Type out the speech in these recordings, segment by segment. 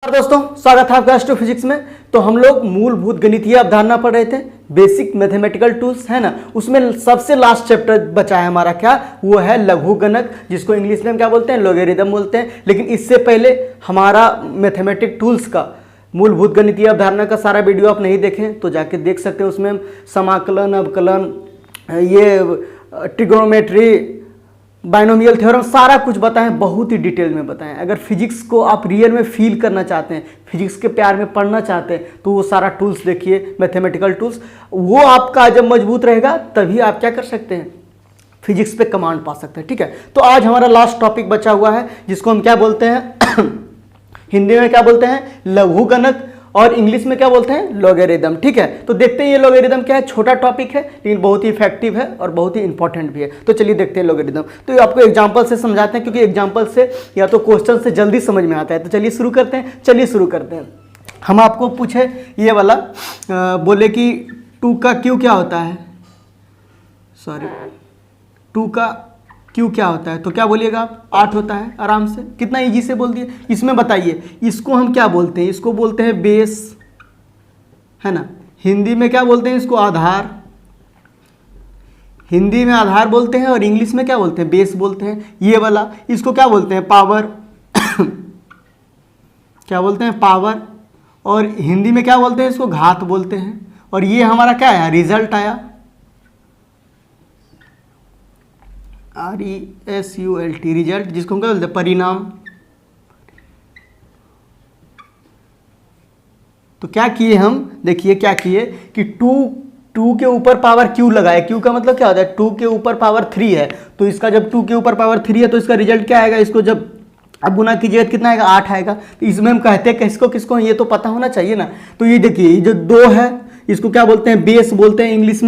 दोस्तों, स्वागत है आपका एस्ट्रोफिजिक्स में। तो हम लोग मूलभूत गणितीय अवधारणा पढ़ रहे थे, बेसिक मैथमेटिकल टूल्स है ना। उसमें सबसे लास्ट चैप्टर बचा है हमारा, क्या वो है लघुगणक, जिसको इंग्लिश में हम क्या बोलते हैं, लॉगरिथम बोलते हैं। लेकिन इससे पहले हमारा मैथमेटिक टूल्स का मूलभूत गणितीय अवधारणा का सारा वीडियो आप नहीं देखें तो जाके देख सकते हैं। उसमें हम समाकलन, अवकलन, ये ट्रिग्नोमेट्री, बाइनोमियल थ्योरम सारा कुछ बताएं, बहुत ही डिटेल में बताएं। अगर फिजिक्स को आप रियल में फील करना चाहते हैं, फिजिक्स के प्यार में पढ़ना चाहते हैं, तो वो सारा टूल्स देखिए, मैथमेटिकल टूल्स। वो आपका जब मजबूत रहेगा तभी आप क्या कर सकते हैं, फिजिक्स पे कमांड पा सकते हैं। ठीक है, तो आज हमारा लास्ट टॉपिक बचा हुआ है, जिसको हम क्या बोलते हैं हिंदी में क्या बोलते हैं, लघुगणक, और इंग्लिश में क्या बोलते हैं, लॉगरिथम। ठीक है, तो देखते हैं ये लॉगरिथम क्या है। छोटा टॉपिक है लेकिन बहुत ही इफेक्टिव है और बहुत ही इंपॉर्टेंट भी है। तो चलिए देखते हैं लॉगरिथम। तो ये आपको एग्जांपल से समझाते हैं, क्योंकि एग्जांपल से या तो क्वेश्चन से जल्दी समझ में आता है। तो चलिए शुरू करते हैं। हम आपको पूछे ये वाला, बोले कि 2 का क्यू क्या होता है, 2 का क्यू क्या होता है, तो क्या बोलिएगा आप, 8 होता है। आराम से, कितना इजी से बोल दिए। इसमें बताइए, इसको हम क्या बोलते हैं, इसको बोलते हैं बेस, है ना। हिंदी में क्या बोलते हैं इसको, आधार। हिंदी में आधार बोलते हैं और इंग्लिश में क्या बोलते हैं, बेस बोलते हैं। ये वाला इसको क्या बोलते हैं, पावर क्या बोलते हैं, पावर। और हिंदी में क्या बोलते हैं इसको, घात बोलते हैं। और ये हमारा क्या है, रिजल्ट आया, RESULT, रिजल्ट, जिसको हम क्या बोलते हैं, परिणाम। तो क्या किए हम, देखिए क्या किए कि 2 के ऊपर पावर क्यू लगाए। क्यू का मतलब क्या होता है, 2 के ऊपर पावर 3 है, तो इसका जब 2 के ऊपर पावर 3 है तो इसका रिजल्ट क्या आएगा, इसको जब अब गुना कीजिए कितना आएगा, 8 आएगा। तो इसमें हम कहते हैं किसको किसको, ये तो पता होना चाहिए ना। तो ये देखिए, ये जो 2 है इसको क्या बोलते हैं, बेस बोलते हैं। इंग्लिश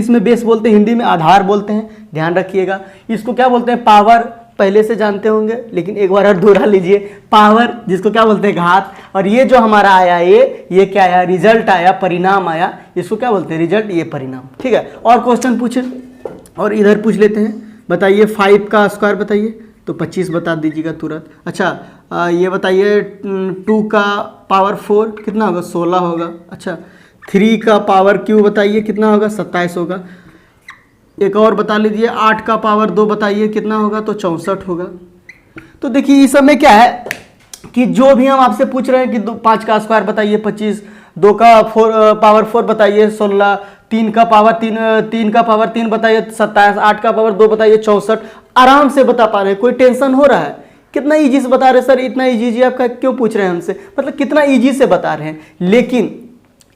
में बेस बोलते हैं, हिंदी में आधार बोलते हैं, ध्यान रखिएगा। इसको क्या बोलते हैं, पावर, पहले से जानते होंगे लेकिन एक बार और दोहरा लीजिए, पावर, जिसको क्या बोलते हैं, घात। और ये जो हमारा आया, ये क्या आया, रिजल्ट आया, परिणाम आया, इसको क्या बोलते हैं, रिजल्ट, ये परिणाम। ठीक है, और क्वेश्चन पूछे, और इधर पूछ लेते हैं। बताइए 5 का स्क्वायर बताइए, तो 25 बता दीजिएगा तुरंत। अच्छा, ये बताइए 2 का पावर 4 कितना होगा, 16 होगा। अच्छा, 3 का पावर क्यू बताइए कितना होगा, 27 होगा। एक और बता लीजिए, 8 का पावर 2 बताइए कितना होगा, तो 64 होगा। तो देखिए इस समय क्या है कि जो भी हम आपसे पूछ रहे हैं कि 5 का स्क्वायर बताइए 25, 2 का पावर 4 बताइए 16, 3 का पावर 3 बताइए 27, 8 का पावर 2 बताइए 64, आराम से बता पा रहे हैं। कोई टेंशन हो रहा है, कितना इजी से बता रहे हैं। सर इतना इजी आपका क्यों पूछ रहे हैं हमसे, मतलब कितना इजी से बता रहे हैं। लेकिन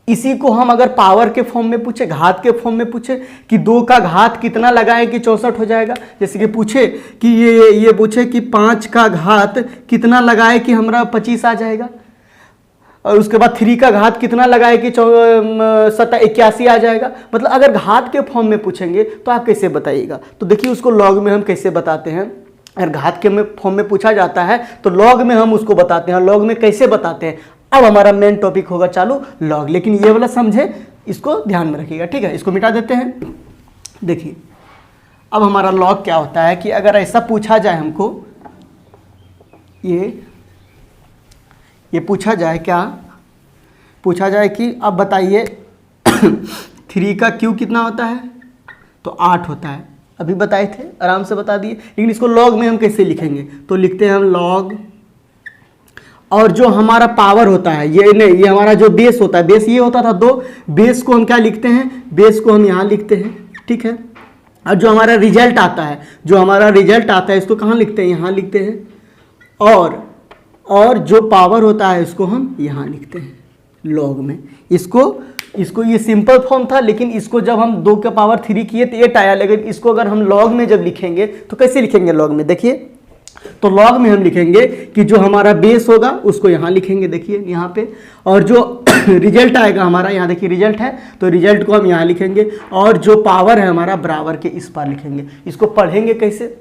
इसी को हम अगर पावर के फॉर्म में पूछे, घात के फॉर्म में पूछे कि 2 का घात कितना लगाएं कि 64 हो जाएगा, जैसे कि पूछे कि ये पूछे कि 5 का घात कितना लगाए कि हमारा 25 आ जाएगा, और उसके बाद 3 का घात कितना लगाए कि 81 आ जाएगा। मतलब अगर घात के फॉर्म में पूछेंगे तो आप कैसे बताइएगा। तो देखिए उसको लॉग में हम कैसे बताते हैं। अगर घात के फॉर्म में पूछा जाता है तो लॉग में हम उसको बताते हैं। लॉग में कैसे बताते हैं, अब हमारा मेन टॉपिक होगा चालू, लॉग। लेकिन ये वाला समझे, इसको ध्यान में रखिएगा। ठीक है, इसको मिटा देते हैं। देखिए अब हमारा लॉग क्या होता है कि अगर ऐसा पूछा जाए हमको, ये पूछा जाए, क्या पूछा जाए कि अब बताइए 3 का क्यू कितना होता है, तो 8 होता है। अभी बताए थे, आराम से बता दिए। लेकिन इसको लॉग में हम कैसे लिखेंगे, तो लिखते हैं हम लॉग, और जो हमारा पावर होता है, ये नहीं, ये हमारा जो बेस होता है, बेस ये होता था 2, बेस को हम क्या लिखते हैं, बेस को हम यहाँ लिखते हैं। ठीक है, और जो हमारा रिजल्ट आता है, इसको कहाँ लिखते हैं, यहाँ लिखते हैं। और जो पावर होता है इसको हम यहाँ लिखते हैं लॉग में। इसको ये सिंपल फॉर्म था, लेकिन इसको जब हम 2 का पावर 3 किए तो 8 आया। लेकिन इसको अगर हम लॉग में जब लिखेंगे तो कैसे लिखेंगे लॉग में, देखिए। तो लॉग में हम लिखेंगे कि जो हमारा बेस होगा उसको यहाँ लिखेंगे, देखिए यहाँ पे, और जो रिजल्ट आएगा हमारा, यहाँ देखिए रिजल्ट है, तो रिजल्ट को हम यहाँ लिखेंगे, और जो पावर है हमारा बराबर के इस पार लिखेंगे। इसको पढ़ेंगे कैसे,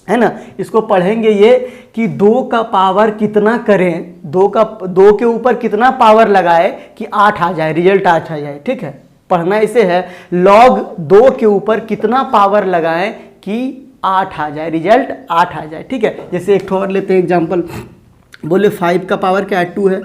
है ना, इसको पढ़ेंगे ये कि 2 का पावर कितना करें, 2 के ऊपर कितना पावर लगाए कि 8 आ जाए, रिजल्ट 8 आ जाए। ठीक है, पढ़ना इसे है, लॉग 2 के ऊपर कितना पावर लगाएं कि 8 आ जाए, रिजल्ट 8 आ जाए। ठीक है, जैसे एक और लेते हैं एग्जांपल, बोले 5 का पावर क्या है 2 है,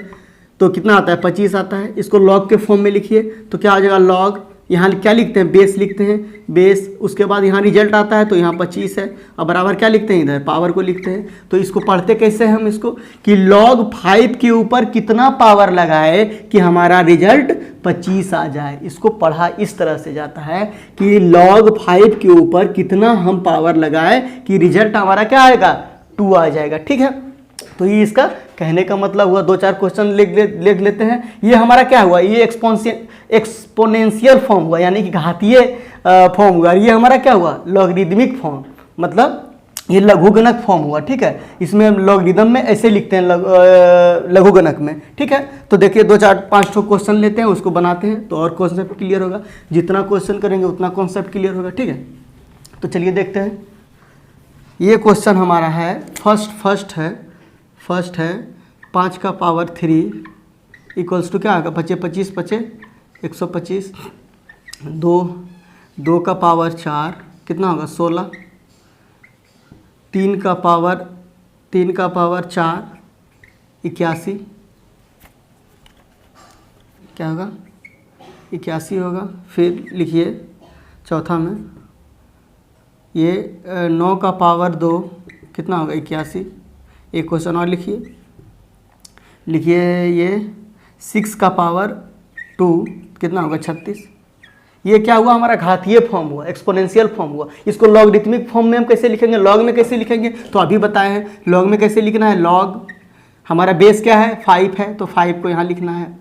तो कितना आता है 25 आता है। इसको लॉग के फॉर्म में लिखिए तो क्या आ जाएगा लॉग, यहाँ क्या लिखते हैं बेस लिखते हैं बेस, उसके बाद यहाँ रिजल्ट आता है तो यहाँ 25 है, और बराबर क्या लिखते हैं इधर पावर को लिखते हैं। तो इसको पढ़ते कैसे हैं हम इसको कि log 5 के ऊपर कितना पावर लगाए कि हमारा रिजल्ट 25 आ जाए। इसको पढ़ा इस तरह से जाता है कि log 5 के ऊपर कितना हम पावर लगाए कि रिजल्ट हमारा क्या आएगा 2 आ जाएगा। ठीक है, तो ये इसका कहने का मतलब हुआ। 2-4 क्वेश्चन लिख लेते हैं। ये हमारा क्या हुआ, ये एक्सपोनेंशियल फॉर्म हुआ यानी कि घातीय फॉर्म हुआ। ये हमारा क्या हुआ लॉगरिदमिक फॉर्म, मतलब ये लघुगणक फॉर्म हुआ। ठीक है, इसमें लॉगरिदम में ऐसे लिखते हैं लघुगणक में। ठीक है, तो देखिए 2-4-5 क्वेश्चन लेते हैं, उसको बनाते हैं तो और कॉन्सेप्ट क्लियर होगा। जितना क्वेश्चन करेंगे उतना कॉन्सेप्ट क्लियर होगा। ठीक है, तो चलिए देखते हैं। ये क्वेश्चन हमारा है फर्स्ट है 5 का पावर 3 इक्वल्स टू क्या आएगा 25 25 125, 2 का पावर 4 कितना होगा 16, 3 का पावर 4 81, क्या होगा 81 होगा। फिर लिखिए चौथा में ये 9 का पावर 2 कितना होगा 81। एक क्वेश्चन और लिखिए ये 6 का पावर 2 कितना होगा 36। ये क्या हुआ हमारा घातीय फॉर्म हुआ, एक्सपोनेंशियल फॉर्म हुआ। इसको लॉगरिथमिक फॉर्म में हम कैसे लिखेंगे, लॉग में कैसे लिखेंगे तो अभी बताए हैं। लॉग में कैसे लिखना है, लॉग हमारा बेस क्या है 5 है तो 5 को यहाँ लिखना है,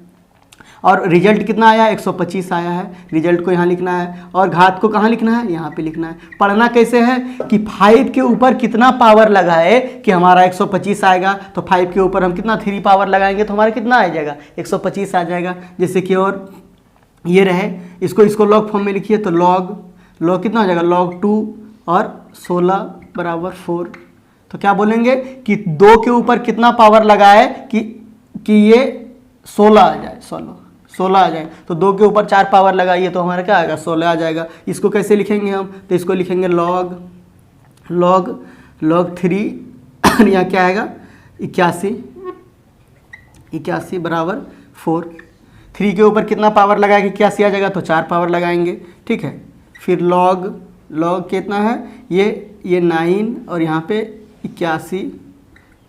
और रिजल्ट कितना आया 125 आया है, रिजल्ट को यहाँ लिखना है, और घात को कहाँ लिखना है यहाँ पे लिखना है। पढ़ना कैसे है कि 5 के ऊपर कितना पावर लगाए कि हमारा 125 आएगा, तो 5 के ऊपर हम कितना 3 पावर लगाएंगे तो हमारा कितना आ जाएगा 125 आ जाएगा। जैसे कि और ये रहे, इसको लॉग फॉर्म में लिखिए तो लॉग कितना हो जाएगा log 2 और 16 बराबर 4। तो क्या बोलेंगे कि 2 के ऊपर कितना पावर लगाए कि ये 16 आ जाए, 16 आ जाए, तो 2 के ऊपर 4 पावर लगाइए तो हमारा क्या आएगा 16 आ जाएगा। इसको कैसे लिखेंगे हम, तो इसको लिखेंगे log 3 यहाँ क्या आएगा 81 बराबर 4। 3 के ऊपर कितना पावर लगाएंगे 81 आ जाएगा तो 4 पावर लगाएंगे। ठीक है, फिर log कितना है ये 9 और यहाँ पे 81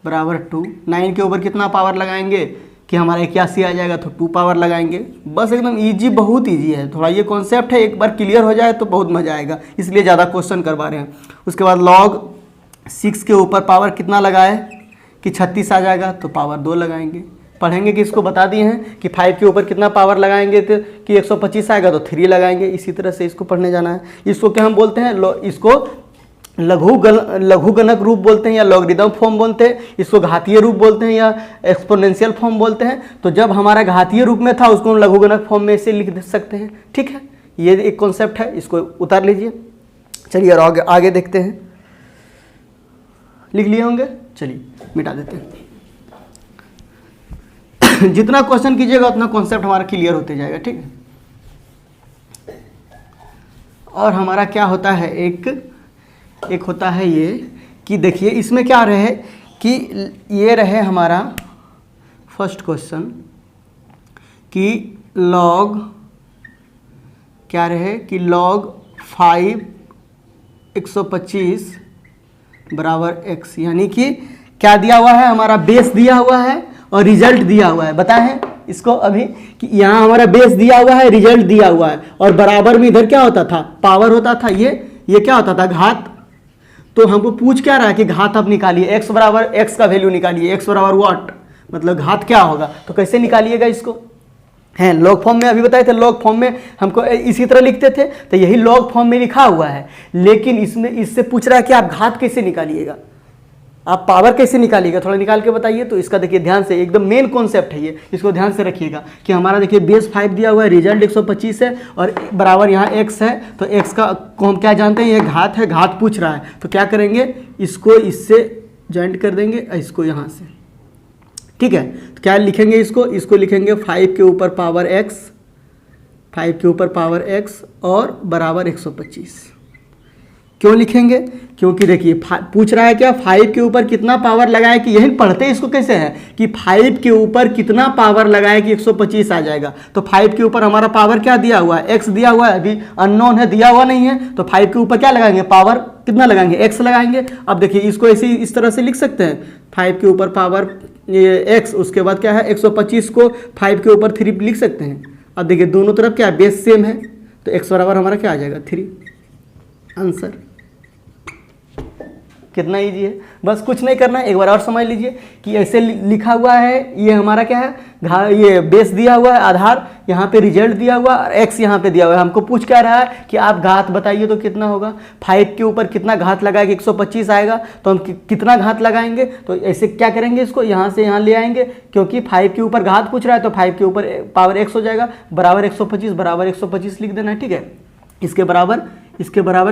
बराबर 2। 9 के ऊपर कितना पावर लगाएंगे कि हमारा 81 आ जाएगा तो 2 पावर लगाएंगे। बस एकदम इजी, बहुत इजी है। थोड़ा ये कॉन्सेप्ट है, एक बार क्लियर हो जाए तो बहुत मज़ा आएगा, इसलिए ज़्यादा क्वेश्चन करवा रहे हैं। उसके बाद log 6 के ऊपर पावर कितना लगाए कि 36 आ जाएगा तो पावर 2 लगाएंगे। पढ़ेंगे कि इसको बता दिए हैं कि 5 के ऊपर कितना पावर लगाएंगे तो कि 125 आएगा तो 3 लगाएंगे। इसी तरह से इसको पढ़ने जाना है। इसको क्या हम बोलते हैं, इसको लघुगणक रूप बोलते हैं या लॉगरिदम फॉर्म बोलते हैं, इसको घातीय रूप बोलते हैं या एक्सपोनेंशियल फॉर्म बोलते हैं। तो जब हमारा घातीय रूप में था उसको हम लघुगणक फॉर्म में से लिख सकते हैं। ठीक है, ये एक कॉन्सेप्ट है, इसको उतार लीजिए। चलिए और आगे देखते हैं। लिख लिए होंगे, चलिए मिटा देते हैं। जितना क्वेश्चन कीजिएगा उतना कॉन्सेप्ट हमारा क्लियर होते जाएगा। ठीक है, और हमारा क्या होता है एक होता है ये कि देखिए इसमें क्या रहे कि ये रहे हमारा फर्स्ट क्वेश्चन कि log क्या रहे कि log 5 125 बराबर x, यानी कि क्या दिया हुआ है हमारा बेस दिया हुआ है और रिजल्ट दिया हुआ है। बताएं इसको अभी कि यहाँ हमारा बेस दिया हुआ है, रिजल्ट दिया हुआ है, और बराबर में इधर क्या होता था पावर होता था, ये क्या होता था घात। तो हमको पूछ क्या रहा है कि घात आप निकालिए, x बराबर x का वैल्यू निकालिए, x बराबर व्हाट, मतलब घात क्या होगा। तो कैसे निकालिएगा इसको, हैं लॉग फॉर्म में अभी बताए थे। लॉग फॉर्म में हमको इसी तरह लिखते थे, तो यही लॉग फॉर्म में लिखा हुआ है, लेकिन इसमें इससे पूछ रहा है कि आप घात कैसे निकालिएगा, आप पावर कैसे निकालिएगा, थोड़ा निकाल के बताइए। तो इसका देखिए ध्यान से, एकदम मेन कॉन्सेप्ट है ये, इसको ध्यान से रखिएगा कि हमारा देखिए बेस 5 दिया हुआ है, रिजल्ट 125 है और बराबर यहाँ x है। तो x का को हम क्या जानते हैं, ये घात है, घात पूछ रहा है। तो क्या करेंगे, इसको इससे जॉइंट कर देंगे, इसको यहाँ से। ठीक है, तो क्या लिखेंगे इसको लिखेंगे 5 के ऊपर पावर x, 5 के ऊपर पावर x और बराबर 125। क्यों लिखेंगे? क्योंकि देखिए पूछ रहा है क्या 5 के ऊपर कितना पावर लगाए, कि यही पढ़ते हैं इसको कैसे है कि 5 के ऊपर कितना पावर लगाए कि 125 आ जाएगा। तो 5 के ऊपर हमारा पावर क्या दिया हुआ है, x दिया हुआ है, अभी अननोन है, दिया हुआ नहीं है। तो 5 के ऊपर क्या लगाएंगे, पावर कितना लगाएंगे, x लगाएंगे। अब देखिए इसको ऐसे इस तरह से लिख सकते हैं, 5 के ऊपर पावर ये x, उसके बाद क्या है 125 को 5 के ऊपर 3 लिख सकते हैं। अब देखिए दोनों तरफ क्या बेस सेम है, तो x बराबर हमारा क्या आ जाएगा 3। आंसर कितना इजी है, बस कुछ नहीं करना है। एक बार और समझ लीजिए कि ऐसे लिखा हुआ है, ये हमारा क्या है, ये बेस दिया हुआ है आधार, यहाँ पे रिजल्ट दिया हुआ और x यहाँ पे दिया हुआ है। हमको पूछ क्या रहा है कि आप घात बताइए तो कितना होगा, 5 के ऊपर कितना घात लगाएंगे 125 आएगा, तो हम कितना घात लगाएंगे, तो ऐसे क्या करेंगे, इसको यहाँ से यहाँ ले आएंगे, क्योंकि 5 के ऊपर घात पूछ रहा है तो 5 के ऊपर पावर x हो जाएगा, बराबर 125, बराबर 125 लिख देना है। ठीक है, इसके बराबर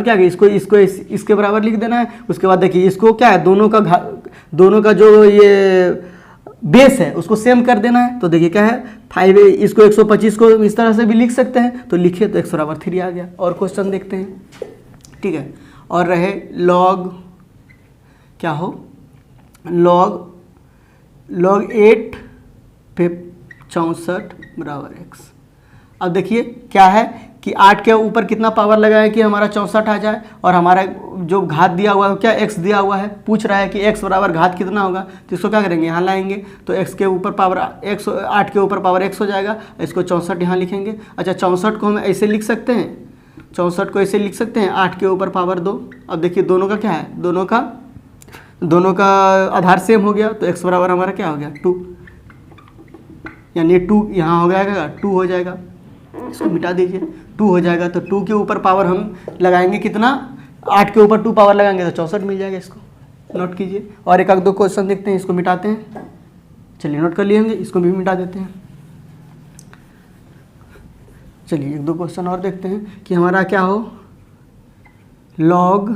क्या है, इसको इसके बराबर लिख देना है। उसके बाद देखिए इसको क्या है, दोनों का जो ये बेस है उसको सेम कर देना है। तो देखिए क्या है 5, इसको 125 को इस तरह से भी लिख सकते हैं, तो लिखिए तो x बराबर 3 आ गया। और क्वेश्चन देखते हैं, ठीक है। और रहे लॉग क्या हो, लॉग 8 पे 64 बराबर x। अब देखिए क्या है कि 8 के ऊपर कितना पावर लगाए कि हमारा 64 आ जाए, और हमारा जो घात दिया हुआ है क्या x दिया हुआ है, पूछ रहा है कि x बराबर घात कितना होगा, तो इसको क्या करेंगे यहाँ लाएंगे, तो x के ऊपर पावर x, 8 के ऊपर पावर x हो जाएगा, इसको 64 यहाँ लिखेंगे। अच्छा 64 को हम ऐसे लिख सकते हैं, 64 को ऐसे लिख सकते हैं 8 के ऊपर पावर 2। अब देखिए दोनों का क्या है, दोनों का आधार सेम हो गया, तो x बराबर हमारा क्या हो गया 2, यानी 2 यहाँ हो जाएगा 2 हो जाएगा, इसको मिटा दीजिए 2 हो जाएगा। तो 2 के ऊपर पावर हम लगाएंगे कितना, 8 के ऊपर 2 पावर लगाएंगे तो 64 मिल जाएगा, इसको नोट कीजिए। और एक दो क्वेश्चन देखते हैं, इसको मिटाते हैं, चलिए नोट कर लिए होंगे, इसको भी मिटा देते हैं। चलिए एक दो क्वेश्चन और देखते हैं कि हमारा क्या हो, log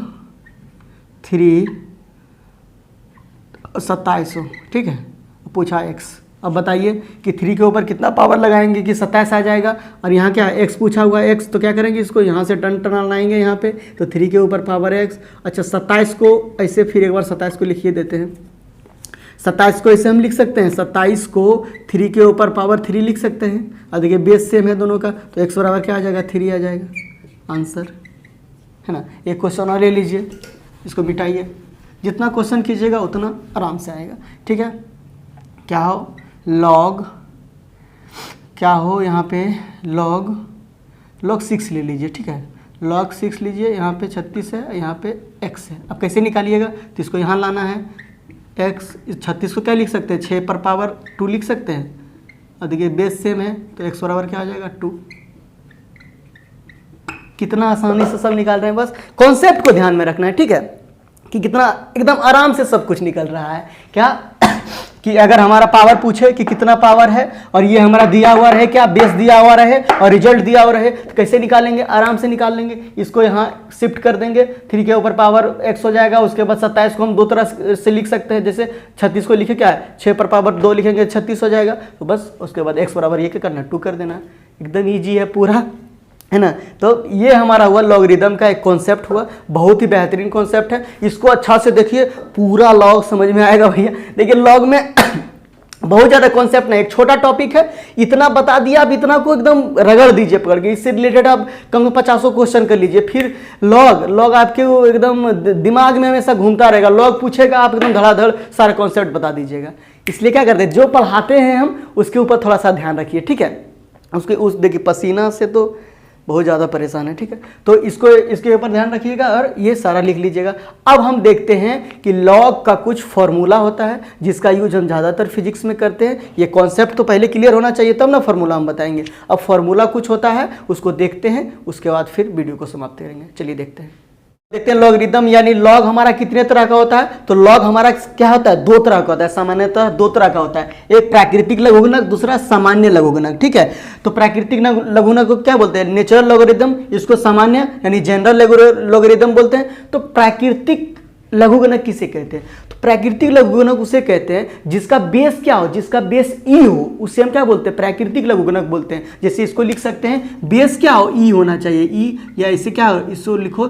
3 27 हो, ठीक है, पूछा x। अब बताइए कि 3 के ऊपर कितना पावर लगाएंगे कि 27 आ जाएगा, और यहाँ क्या है x पूछा हुआ है x, तो क्या करेंगे इसको यहाँ से टन लाएंगे यहाँ पे, तो 3 के ऊपर पावर x। अच्छा 27 को ऐसे फिर एक बार 27 को लिखिए देते हैं, 27 को ऐसे हम लिख सकते हैं, 27 को 3 के ऊपर पावर 3 लिख सकते हैं। और देखिए बेस सेम है दोनों का, तो x बराबर क्या आ जाएगा 3 आ जाएगा, आंसर है ना। एक क्वेश्चन और ले लीजिए, इसको मिटाइए, जितना क्वेश्चन कीजिएगा उतना आराम से आएगा, ठीक है। क्या हो लॉग, क्या हो यहाँ पे लॉग 6 ले लीजिए, ठीक है, log 6 लीजिए, यहाँ पे 36 है, यहाँ पे x है। अब कैसे निकालिएगा, तो इसको यहाँ लाना है, x 36 को क्या लिख सकते हैं 6 पर पावर 2 लिख सकते हैं, और देखिए बेस सेम है, तो x बराबर क्या आ जाएगा 2। कितना आसानी से सब निकाल रहे हैं, बस कॉन्सेप्ट को ध्यान में रखना है, ठीक है, कि कितना एकदम आराम से सब कुछ निकल रहा है। क्या कि अगर हमारा पावर पूछे कि कितना पावर है, और ये हमारा दिया हुआ रहे, क्या बेस दिया हुआ रहे और रिजल्ट दिया हुआ रहे, तो कैसे निकालेंगे, आराम से निकाल लेंगे। इसको यहाँ शिफ्ट कर देंगे, 3 के ऊपर पावर x हो जाएगा। उसके बाद 27 को हम दो तरह से लिख सकते हैं, जैसे 36 को लिखे क्या है 6 पर पावर 2 लिखेंगे 36 हो जाएगा, तो बस उसके बाद x बराबर ये क्या करना है 2 कर देना, एकदम ईजी है पूरा, है ना। तो ये हमारा हुआ लॉगरिदम का एक कॉन्सेप्ट हुआ, बहुत ही बेहतरीन कॉन्सेप्ट है, इसको अच्छा से देखिए, पूरा लॉग समझ में आएगा भैया। देखिए लॉग में बहुत ज़्यादा कॉन्सेप्ट नहीं, एक छोटा टॉपिक है, इतना बता दिया, आप इतना को एकदम रगड़ दीजिए पकड़ के, इससे रिलेटेड आप कम 50 क्वेश्चन कर लीजिए, फिर लॉग आपके एकदम दिमाग में हमेशा घूमता रहेगा, लॉग पूछेगा आप एकदम धड़ाधड़ सारा कॉन्सेप्ट बता दीजिएगा। इसलिए क्या करते हैं, जो पढ़ाते हैं हम उसके ऊपर थोड़ा सा ध्यान रखिए, ठीक है। देखिए पसीना से तो बहुत ज़्यादा परेशान है, ठीक है, तो इसके ऊपर ध्यान रखिएगा और ये सारा लिख लीजिएगा। अब हम देखते हैं कि लॉग का कुछ फॉर्मूला होता है जिसका यूज हम ज़्यादातर फिजिक्स में करते हैं। ये कॉन्सेप्ट तो पहले क्लियर होना चाहिए, तब ना फॉर्मूला हम बताएंगे। अब फॉर्मूला कुछ होता है, उसको देखते हैं, उसके बाद फिर वीडियो को समाप्त करेंगे। चलिए देखते हैं लॉगरिदम, यानी लॉग हमारा कितने तरह का होता है। तो लॉग हमारा क्या होता है, 2 तरह का होता है, सामान्यतः 2 तरह का होता है, एक प्राकृतिक लघुगणक, दूसरा सामान्य लघुगणक, ठीक है। तो प्राकृतिक लघुगणक को क्या बोलते हैं, नेचुरल लॉगरिदम, इसको सामान्य यानी जनरल लॉगरिदम बोलते हैं। तो प्राकृतिक लघुगणक किसे कहते हैं, तो प्राकृतिक लघुगणक उसे कहते हैं जिसका बेस क्या हो, जिसका बेस ई हो, उसे हम क्या बोलते हैं, प्राकृतिक लघुगणक बोलते हैं। जैसे इसको लिख सकते हैं, बेस क्या हो, ई होना चाहिए, ई, या इसे क्या हो, इसको लिखो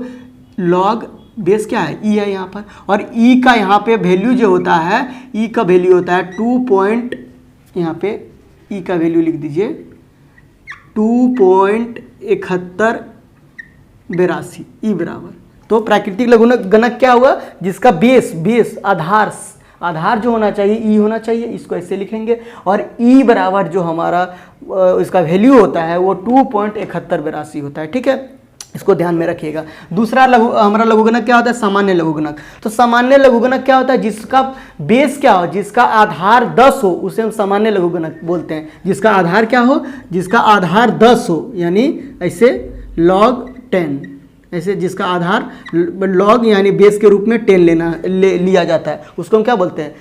लॉग बेस क्या है, ई है यहाँ पर, और ई का यहाँ पे वैल्यू जो होता है, ई का वैल्यू होता है 2 पॉइंट, यहाँ पे ई का वैल्यू लिख दीजिए 2.7182, ई बराबर। तो प्राकृतिक लघुगणक गणक क्या हुआ, जिसका बेस आधार जो होना चाहिए ई होना चाहिए, इसको ऐसे लिखेंगे, और ई बराबर जो हमारा इसका वैल्यू होता है वो 2.7182 होता है। ठीक है, इसको ध्यान में रखिएगा। दूसरा हमारा लघुगणक क्या होता है, सामान्य लघुगणक। तो सामान्य लघुगणक क्या होता है, जिसका बेस क्या हो, जिसका आधार 10 हो, उसे हम सामान्य लघुगणक बोलते हैं। जिसका आधार क्या हो, जिसका आधार 10 हो, यानी ऐसे log 10, ऐसे जिसका आधार log यानी बेस के रूप में 10 लिया जाता है, उसको हम क्या बोलते हैं,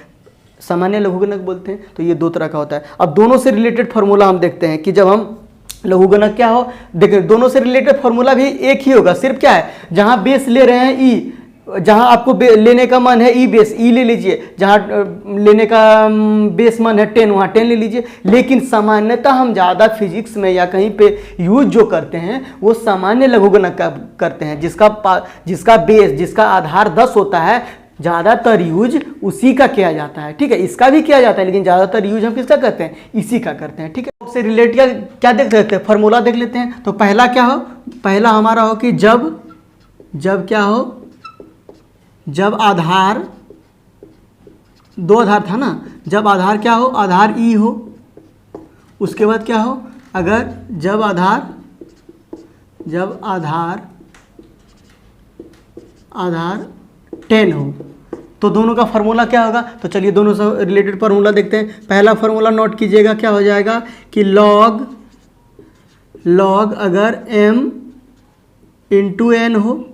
सामान्य लघुगणक बोलते हैं। तो ये दो तरह का होता है। अब दोनों से रिलेटेड फॉर्मूला हम देखते हैं कि जब हम लघुगणक क्या हो, देखिए दोनों से रिलेटेड फॉर्मूला भी एक ही होगा, सिर्फ क्या है, जहां बेस ले रहे हैं ई, जहां आपको लेने का मन है ई बेस, ई ले लीजिए, जहां लेने का बेस मन है 10, वहां 10 ले लीजिए। लेकिन सामान्यतः हम ज़्यादा फिजिक्स में या कहीं पे यूज जो करते हैं वो सामान्य लघुगणक का करते हैं, जिसका बेस, जिसका आधार 10 होता है, ज़्यादातर यूज उसी का किया जाता है। ठीक है, इसका भी किया जाता है, लेकिन ज़्यादातर यूज हम किसका करते हैं, इसी का करते हैं। ठीक है, उससे रिलेट क्या देख लेते हैं, फॉर्मूला देख लेते हैं। तो पहला क्या हो, पहला हमारा हो कि जब क्या हो, जब आधार, दो आधार था ना, जब आधार क्या हो, आधार ई हो, उसके बाद क्या हो, अगर जब आधार 10 हो, तो दोनों का फार्मूला क्या होगा। तो चलिए दोनों से रिलेटेड फार्मूला देखते हैं। पहला फार्मूला नोट कीजिएगा, क्या हो जाएगा कि log अगर m इंटू एन हो,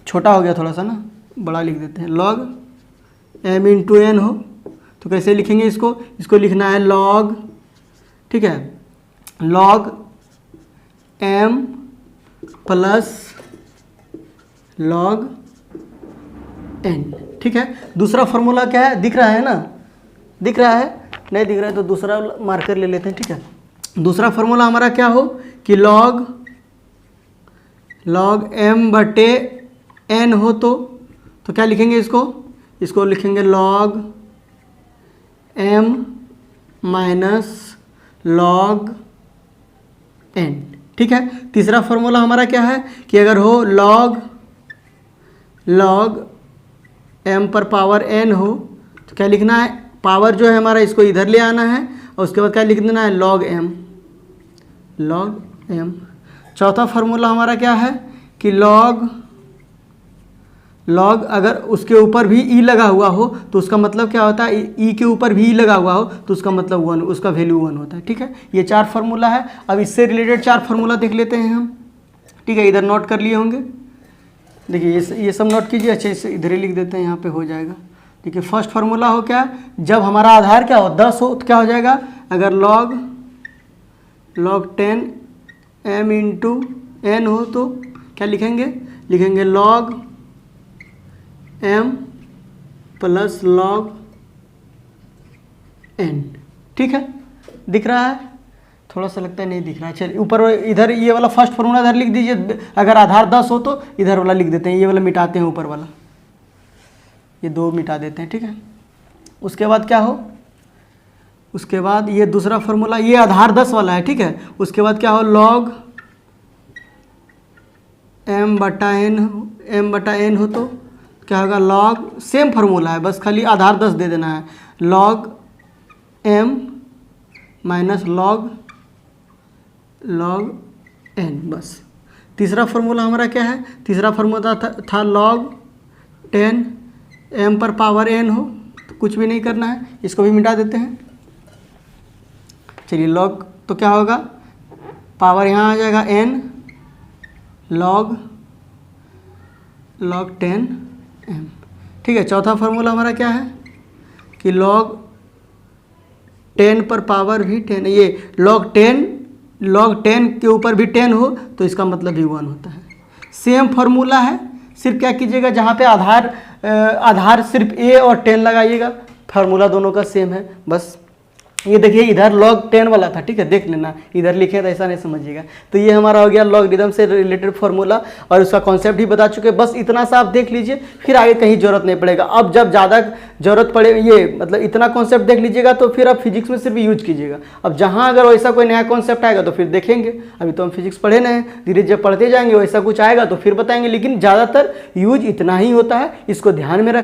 छोटा हो गया थोड़ा सा ना, बड़ा लिख देते हैं, log m इंटू एन हो, तो कैसे लिखेंगे इसको लिखना है log, ठीक है, log m plus log n। ठीक है, दूसरा फॉर्मूला क्या है, दिख रहा है ना, दिख रहा है, नहीं दिख रहा है तो दूसरा मार्कर ले लेते हैं। ठीक है, दूसरा फॉर्मूला हमारा क्या हो कि log m बटे n हो, तो क्या लिखेंगे इसको लिखेंगे log m minus log n। ठीक है, तीसरा फॉर्मूला हमारा क्या है कि अगर हो log m पर पावर n हो, तो क्या लिखना है, पावर जो है हमारा इसको इधर ले आना है, और उसके बाद क्या लिख देना है log m। चौथा फार्मूला हमारा क्या है कि log अगर उसके ऊपर भी e लगा हुआ हो, तो उसका मतलब क्या होता है, e के ऊपर भी e लगा हुआ हो, तो उसका मतलब 1, उसका वैल्यू 1 होता है। ठीक है, ये 4 फार्मूला है। अब इससे रिलेटेड 4 फार्मूला देख लेते हैं हम। ठीक है, इधर नोट कर लिए होंगे, देखिए ये सब नोट कीजिए, अच्छे से इधर ही लिख देते हैं, यहाँ पे हो जाएगा। देखिए फर्स्ट फार्मूला हो क्या, जब हमारा आधार क्या हो 10 हो, तो क्या हो जाएगा, अगर log 10 m इंटू एन हो, तो क्या लिखेंगे log m plus log n। ठीक है, दिख रहा है, थोड़ा सा लगता है नहीं दिख रहा है। चलिए ऊपर इधर ये वाला फर्स्ट फार्मूला इधर लिख दीजिए, अगर आधार 10 हो तो इधर वाला लिख देते हैं, ये वाला मिटाते हैं, ऊपर वाला ये 2 मिटा देते हैं। ठीक है, उसके बाद क्या हो, उसके बाद ये दूसरा फार्मूला, ये आधार 10 वाला है। ठीक है, उसके बाद क्या हो log m बटा n हो, तो क्या होगा log, सेम फार्मूला है, बस खाली आधार 10 दे देना है, log m minus log n, बस। तीसरा फार्मूला हमारा क्या है, तीसरा फार्मूला था log 10 m पर पावर n हो, तो कुछ भी नहीं करना है, इसको भी मिटा देते हैं। चलिए log, तो क्या होगा, पावर यहाँ आ जाएगा n log 10 m। ठीक है, चौथा फार्मूला हमारा क्या है कि log 10 पर पावर भी 10, ये log 10 के ऊपर भी 10 हो, तो इसका मतलब भी 1 होता है। सेम फार्मूला है, सिर्फ क्या कीजिएगा, जहाँ पे आधार सिर्फ a और 10 लगाइएगा, फार्मूला दोनों का सेम है, बस ये देखिए इधर log 10 वाला था, ठीक है, देख लेना, इधर लिखे था, ऐसा नहीं समझिएगा। तो ये हमारा हो गया लॉगरिदम से रिलेटेड फॉर्मूला, और उसका कॉन्सेप्ट भी बता चुके। बस इतना सा आप देख लीजिए, फिर आगे कहीं जरूरत नहीं पड़ेगा। अब जब ज़्यादा जरूरत पड़े, ये मतलब इतना कॉन्सेप्ट देख लीजिएगा तो फिर आप फिजिक्स में सिर्फ यूज कीजिएगा। अब जहाँ अगर वैसा कोई नया कॉन्सेप्ट आएगा तो फिर देखेंगे, अभी तो हम फिजिक्स पढ़े नहीं हैं, धीरे जब पढ़ते जाएंगे वैसा कुछ आएगा तो फिर बताएंगे, लेकिन ज़्यादातर यूज इतना ही होता है, इसको ध्यान में रख।